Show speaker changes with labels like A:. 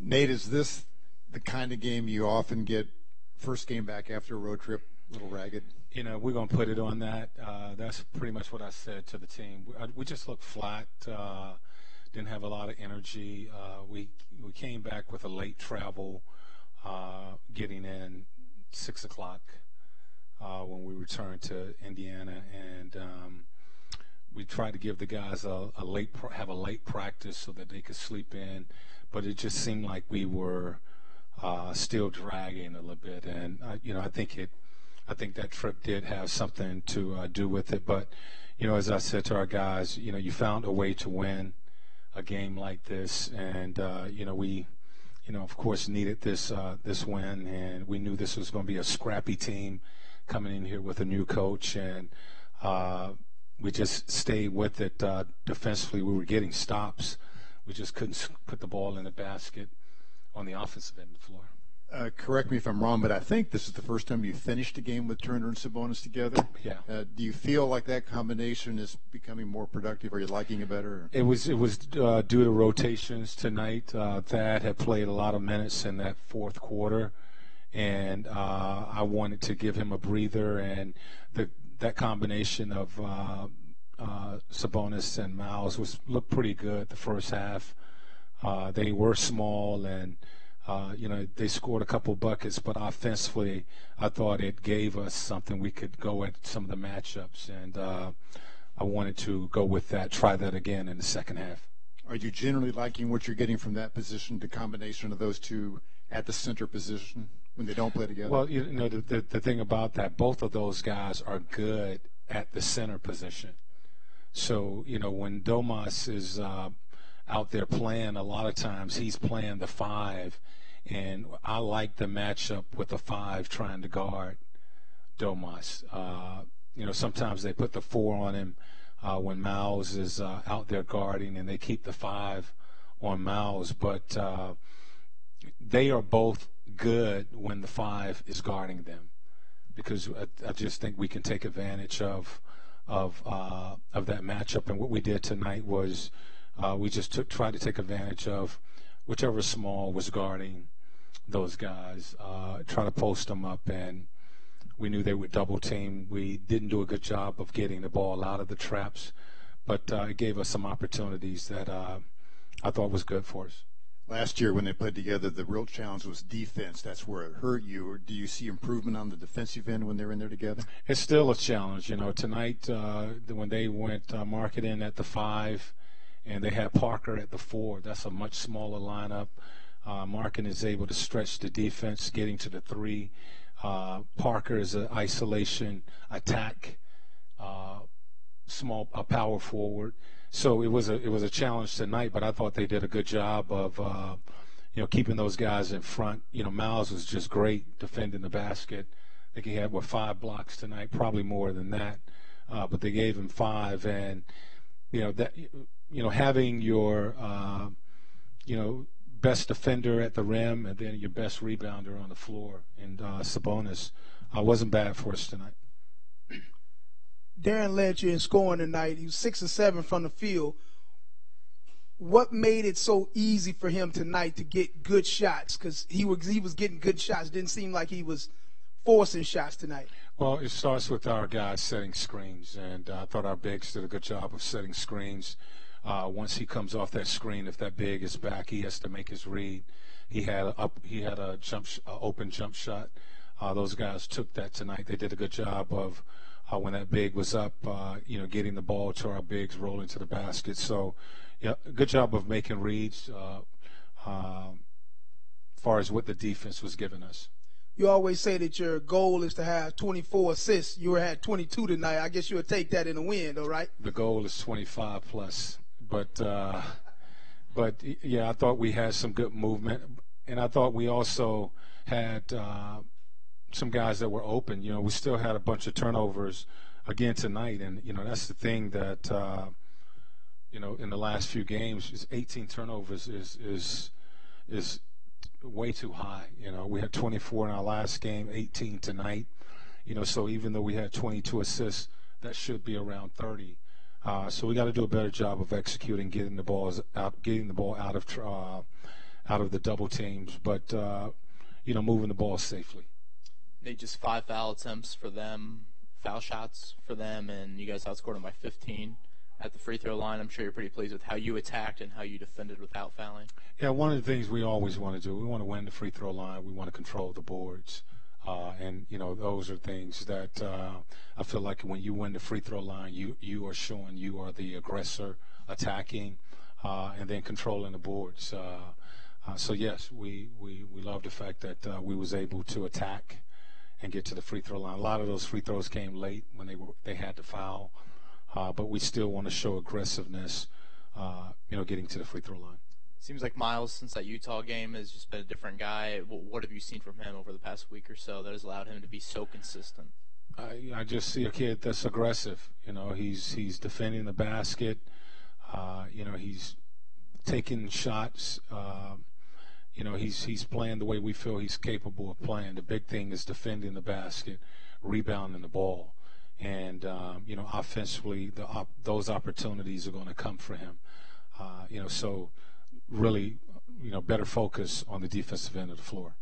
A: Nate, is this the kind of game you often get first game back after a road trip, a little ragged?
B: You know, we're going to put it on that. That's pretty much what I said to the team. We just looked flat, didn't have a lot of energy. We came back with a late travel, getting in 6 o'clock when we returned to Indiana, and we tried to give the guys a late practice so that they could sleep in, but it just seemed like we were still dragging a little bit, and I think that trip did have something to do with it. But, as I said to our guys, you found a way to win a game like this. And, we, of course, needed this win. And we knew this was going to be a scrappy team coming in here with a new coach. And we just stayed with it. Defensively, we were getting stops. We just couldn't put the ball in the basket on the offensive end of the floor.
A: Correct me if I'm wrong, but I think this is the first time you finished a game with Turner and Sabonis together.
B: Yeah.
A: Do you feel like that combination is becoming more productive? Are you liking it better?
B: It was due to rotations tonight. Thad had played a lot of minutes in that fourth quarter, and I wanted to give him a breather. And that combination of Sabonis and Miles looked pretty good the first half. They were small and. They scored a couple buckets, but offensively, I thought it gave us something. We could go at some of the matchups, and I wanted to go with that, try that again in the second half.
A: Are you generally liking what you're getting from that position, the combination of those two at the center position when they don't play together?
B: Well, the thing about that, both of those guys are good at the center position. So, when Domas is out there playing, a lot of times he's playing the 5. And I like the matchup with the 5 trying to guard Domas. Sometimes they put the 4 on him when Miles is out there guarding, and they keep the 5 on Miles. But they are both good when the 5 is guarding them, because I just think we can take advantage of that matchup. And what we did tonight was we just tried to take advantage of whichever small was guarding those guys, try to post them up, and we knew they would double team. We didn't do a good job of getting the ball out of the traps, but it gave us some opportunities that I thought was good for us.
A: Last year when they played together, the real challenge was defense. That's where it hurt you. Or do you see improvement on the defensive end when they're in there together?
B: It's still a challenge. Tonight when they went marketing at the 5, and they had Parker at the 4. That's a much smaller lineup. Markin is able to stretch the defense, getting to the 3. Parker is an isolation attack, a power forward. So it was a challenge tonight, but I thought they did a good job of keeping those guys in front. Miles was just great defending the basket. I think he had 5 blocks tonight, probably more than that. But they gave him 5, and having your best defender at the rim and then your best rebounder on the floor, and Sabonis wasn't bad for us tonight.
C: Darren led you in scoring tonight. He was 6 of 7 from the field. What made it so easy for him tonight to get good shots? Because he was getting good shots. Didn't seem like he was forcing shots tonight.
B: Well, it starts with our guys setting screens, and I thought our bigs did a good job of setting screens. Once he comes off that screen, if that big is back, he has to make his read. He had a open jump shot. Those guys took that tonight. They did a good job of when that big was up, getting the ball to our bigs, rolling to the basket. So, yeah, good job of making reads as far as what the defense was giving us.
C: You always say that your goal is to have 24 assists. You had 22 tonight. I guess you'll take that in a win, though, right?
B: The goal is 25 plus. But yeah, I thought we had some good movement, and I thought we also had some guys that were open. We still had a bunch of turnovers again tonight, and that's the thing that in the last few games, 18 turnovers is way too high. We had 24 in our last game, 18 tonight. So even though we had 22 assists, that should be around 30. So we got to do a better job of executing, getting the ball out out of the double teams, but moving the ball safely.
D: They just 5 foul attempts for them, foul shots for them, and you guys outscored them by 15 at the free throw line. I'm sure you're pretty pleased with how you attacked and how you defended without fouling.
B: Yeah, one of the things we always want to do, we want to win the free throw line. We want to control the boards. And those are things that I feel like when you win the free throw line, you are showing you are the aggressor, attacking, and then controlling the boards. So yes, we love the fact that we was able to attack and get to the free throw line. A lot of those free throws came late when they had to foul, but we still want to show aggressiveness, getting to the free throw line.
D: Seems like Miles, since that Utah game, has just been a different guy. What have you seen from him over the past week or so that has allowed him to be so consistent?
B: I just see a kid that's aggressive. He's defending the basket. He's taking shots. He's playing the way we feel he's capable of playing. The big thing is defending the basket, rebounding the ball, and offensively, those opportunities are going to come for him. So really, better focus on the defensive end of the floor.